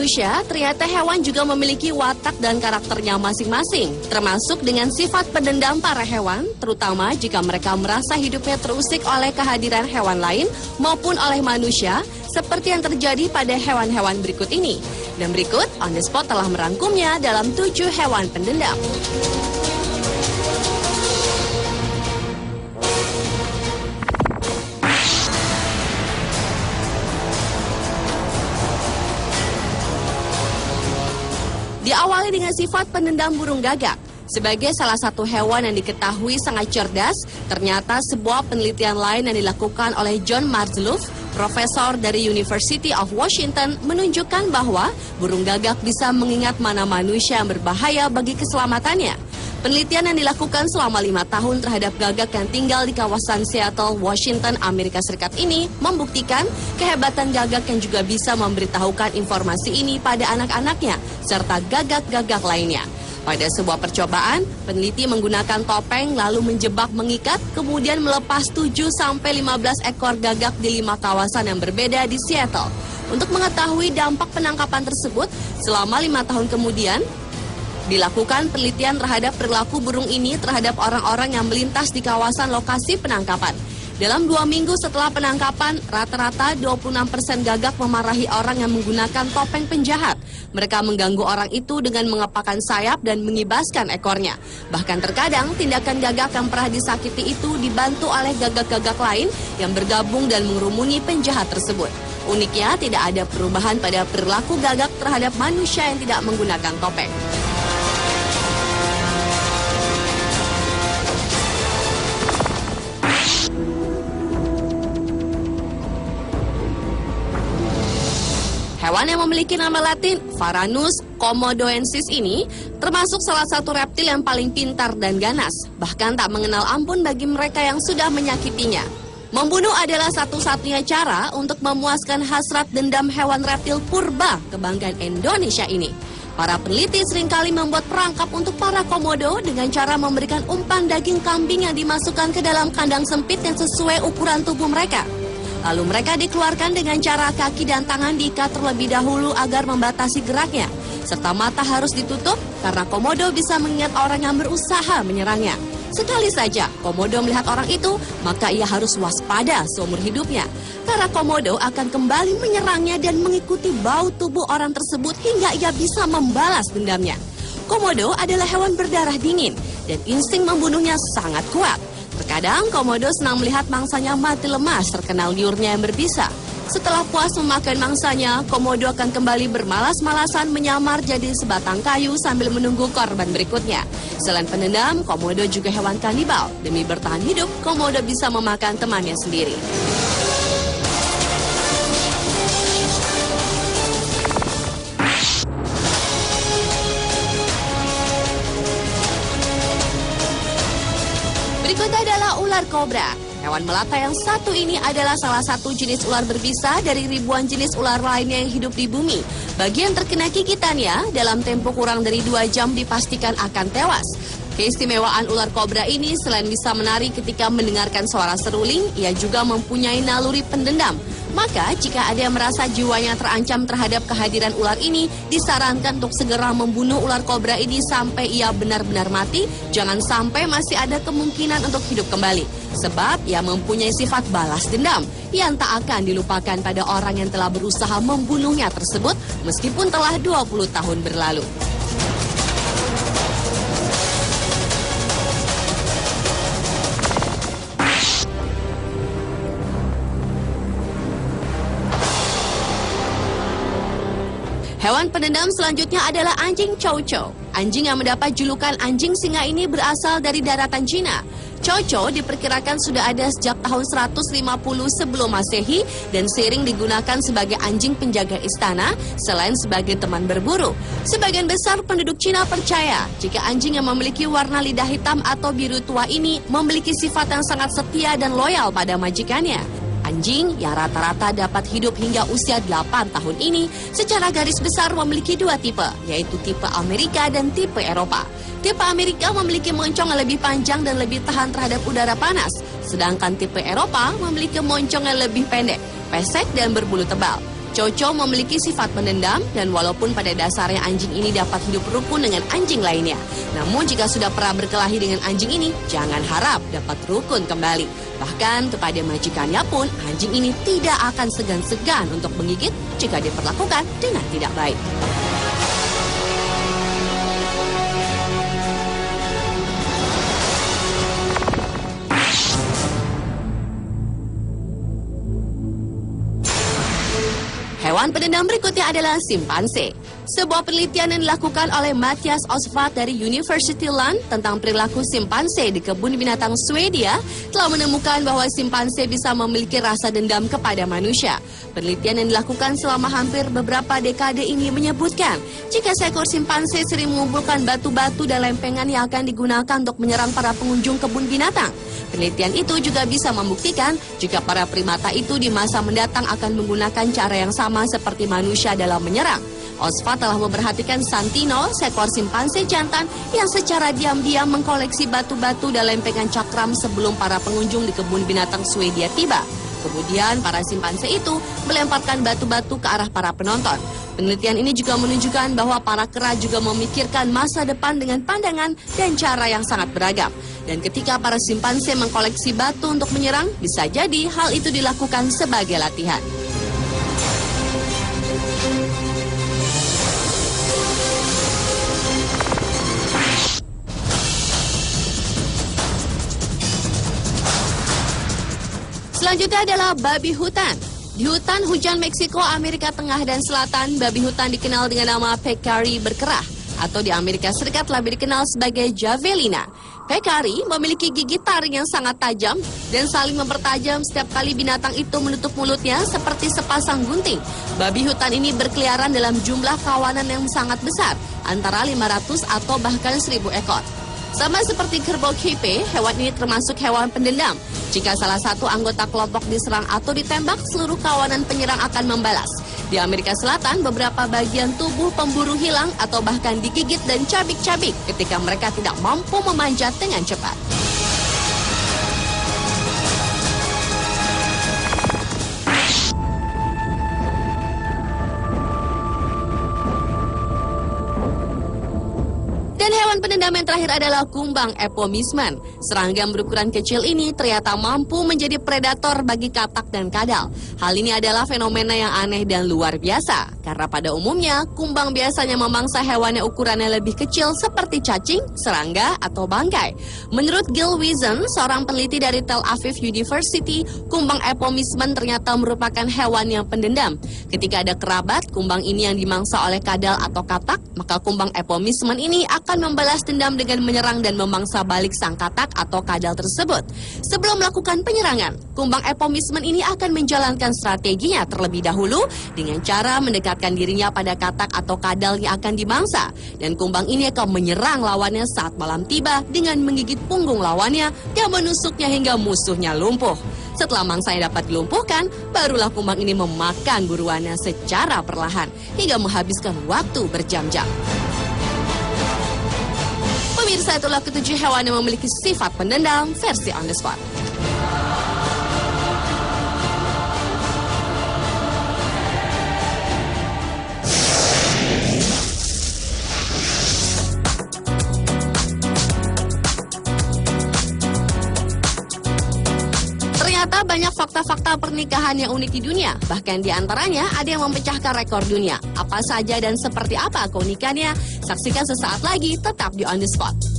manusia, ternyata hewan juga memiliki watak dan karakternya masing-masing, termasuk dengan sifat pendendam para hewan, terutama jika mereka merasa hidupnya terusik oleh kehadiran hewan lain maupun oleh manusia, seperti yang terjadi pada hewan-hewan berikut ini. Dan berikut, On The Spot telah merangkumnya dalam 7 hewan pendendam. Diawali dengan sifat pendendam burung gagak. Sebagai salah satu hewan yang diketahui sangat cerdas, ternyata sebuah penelitian lain yang dilakukan oleh John Marzluff, profesor dari University of Washington, menunjukkan bahwa burung gagak bisa mengingat mana manusia yang berbahaya bagi keselamatannya. Penelitian yang dilakukan selama 5 tahun terhadap gagak yang tinggal di kawasan Seattle, Washington, Amerika Serikat ini membuktikan kehebatan gagak yang juga bisa memberitahukan informasi ini pada anak-anaknya serta gagak-gagak lainnya. Pada sebuah percobaan, peneliti menggunakan topeng lalu menjebak mengikat, kemudian melepas 7-15 ekor gagak di 5 kawasan yang berbeda di Seattle. Untuk mengetahui dampak penangkapan tersebut, selama 5 tahun kemudian, dilakukan penelitian terhadap perilaku burung ini terhadap orang-orang yang melintas di kawasan lokasi penangkapan. Dalam 2 minggu setelah penangkapan, rata-rata 26% gagak memarahi orang yang menggunakan topeng penjahat. Mereka mengganggu orang itu dengan mengepakkan sayap dan mengibaskan ekornya. Bahkan terkadang tindakan gagak yang pernah disakiti itu dibantu oleh gagak-gagak lain yang bergabung dan mengerumuni penjahat tersebut. Uniknya, tidak ada perubahan pada perilaku gagak terhadap manusia yang tidak menggunakan topeng. Hewan yang memiliki nama latin Varanus komodoensis ini termasuk salah satu reptil yang paling pintar dan ganas, bahkan tak mengenal ampun bagi mereka yang sudah menyakitinya. Membunuh adalah satu-satunya cara untuk memuaskan hasrat dendam hewan reptil purba kebanggaan Indonesia ini. Para peneliti seringkali membuat perangkap untuk para komodo dengan cara memberikan umpan daging kambing yang dimasukkan ke dalam kandang sempit yang sesuai ukuran tubuh mereka. Lalu mereka dikeluarkan dengan cara kaki dan tangan diikat terlebih dahulu agar membatasi geraknya. Serta mata harus ditutup karena komodo bisa mengingat orang yang berusaha menyerangnya. Sekali saja komodo melihat orang itu, maka ia harus waspada seumur hidupnya. Karena komodo akan kembali menyerangnya dan mengikuti bau tubuh orang tersebut hingga ia bisa membalas dendamnya. Komodo adalah hewan berdarah dingin dan insting membunuhnya sangat kuat. Terkadang komodo senang melihat mangsanya mati lemas terkena liurnya yang berbisa. Setelah puas memakan mangsanya, komodo akan kembali bermalas-malasan menyamar jadi sebatang kayu sambil menunggu korban berikutnya. Selain pendendam, komodo juga hewan kanibal. Demi bertahan hidup, komodo bisa memakan temannya sendiri. Berikutnya adalah ular kobra. Hewan melata yang satu ini adalah salah satu jenis ular berbisa dari ribuan jenis ular lainnya yang hidup di bumi. Bagi yang terkena gigitannya, dalam tempo kurang dari 2 jam dipastikan akan tewas. Keistimewaan ular kobra ini selain bisa menari ketika mendengarkan suara seruling, ia juga mempunyai naluri pendendam. Maka jika ada yang merasa jiwanya terancam terhadap kehadiran ular ini, disarankan untuk segera membunuh ular kobra ini sampai ia benar-benar mati. Jangan sampai masih ada kemungkinan untuk hidup kembali. Sebab ia mempunyai sifat balas dendam yang tak akan dilupakan pada orang yang telah berusaha membunuhnya tersebut meskipun telah 20 tahun berlalu. Hewan pendendam selanjutnya adalah anjing chow chow. Anjing yang mendapat julukan anjing singa ini berasal dari daratan Cina. Chow chow diperkirakan sudah ada sejak tahun 150 sebelum Masehi dan sering digunakan sebagai anjing penjaga istana selain sebagai teman berburu. Sebagian besar penduduk Cina percaya jika anjing yang memiliki warna lidah hitam atau biru tua ini memiliki sifat yang sangat setia dan loyal pada majikannya. Anjing yang rata-rata dapat hidup hingga usia 8 tahun ini secara garis besar memiliki 2 tipe, yaitu tipe Amerika dan tipe Eropa. Tipe Amerika memiliki moncong yang lebih panjang dan lebih tahan terhadap udara panas, sedangkan tipe Eropa memiliki moncong yang lebih pendek, pesek dan berbulu tebal. Chow memiliki sifat pendendam dan walaupun pada dasarnya anjing ini dapat hidup rukun dengan anjing lainnya. Namun jika sudah pernah berkelahi dengan anjing ini, jangan harap dapat rukun kembali. Bahkan kepada majikannya pun, anjing ini tidak akan segan-segan untuk menggigit jika diperlakukan dengan tidak baik. Hewan pendendam berikutnya adalah simpanse. Sebuah penelitian yang dilakukan oleh Matthias Osvald dari University Lund tentang perilaku simpanse di kebun binatang Swedia telah menemukan bahwa simpanse bisa memiliki rasa dendam kepada manusia. Penelitian yang dilakukan selama hampir beberapa dekade ini menyebutkan jika seekor simpanse sering mengumpulkan batu-batu dan lempengan yang akan digunakan untuk menyerang para pengunjung kebun binatang. Penelitian itu juga bisa membuktikan jika para primata itu di masa mendatang akan menggunakan cara yang sama seperti manusia dalam menyerang. Osvald telah memperhatikan Santino, seekor simpanse jantan yang secara diam-diam mengkoleksi batu-batu dan lempengan cakram sebelum para pengunjung di kebun binatang Swedia tiba. Kemudian para simpanse itu melemparkan batu-batu ke arah para penonton. Penelitian ini juga menunjukkan bahwa para kera juga memikirkan masa depan dengan pandangan dan cara yang sangat beragam. Dan ketika para simpanse mengkoleksi batu untuk menyerang, bisa jadi hal itu dilakukan sebagai latihan. Selanjutnya adalah babi hutan. Di hutan hujan Meksiko, Amerika Tengah dan Selatan, babi hutan dikenal dengan nama peccary berkerah, atau di Amerika Serikat lebih dikenal sebagai javelina. Peccary memiliki gigi taring yang sangat tajam dan saling mempertajam setiap kali binatang itu menutup mulutnya seperti sepasang gunting. Babi hutan ini berkeliaran dalam jumlah kawanan yang sangat besar, antara 500 atau bahkan 1.000 ekor. Sama seperti kerbau kepe, hewan ini termasuk hewan pendendam. Jika salah satu anggota kelompok diserang atau ditembak, seluruh kawanan penyerang akan membalas. Di Amerika Selatan, beberapa bagian tubuh pemburu hilang atau bahkan digigit dan cabik-cabik ketika mereka tidak mampu memanjat dengan cepat. Dan hewan pendendam yang terakhir adalah kumbang epomismen. Serangga berukuran kecil ini ternyata mampu menjadi predator bagi katak dan kadal. Hal ini adalah fenomena yang aneh dan luar biasa. Karena pada umumnya, kumbang biasanya memangsa hewan yang ukurannya lebih kecil seperti cacing, serangga, atau bangkai. Menurut Gil Wiesen, seorang peneliti dari Tel Aviv University, kumbang epomismen ternyata merupakan hewan yang pendendam. Ketika ada kerabat, kumbang ini yang dimangsa oleh kadal atau katak, maka kumbang epomismen ini akan membalas dendam dengan menyerang dan memangsa balik sang katak atau kadal tersebut. Sebelum melakukan penyerangan, kumbang epomismen ini akan menjalankan strateginya terlebih dahulu dengan cara mendekatkan dirinya pada katak atau kadal yang akan dimangsa. Dan kumbang ini akan menyerang lawannya saat malam tiba dengan menggigit punggung lawannya dan menusuknya hingga musuhnya lumpuh. Setelah mangsanya dapat dilumpuhkan, barulah kumbang ini memakan buruannya secara perlahan hingga menghabiskan waktu berjam-jam. Pemirsa, itulah ketujuh hewan yang memiliki sifat pendendam versi On The Spot. Ternyata banyak fakta-fakta pernikahan yang unik di dunia. Bahkan di antaranya ada yang memecahkan rekor dunia. Apa saja dan seperti apa keunikannya? Saksikan sesaat lagi, tetap di On The Spot.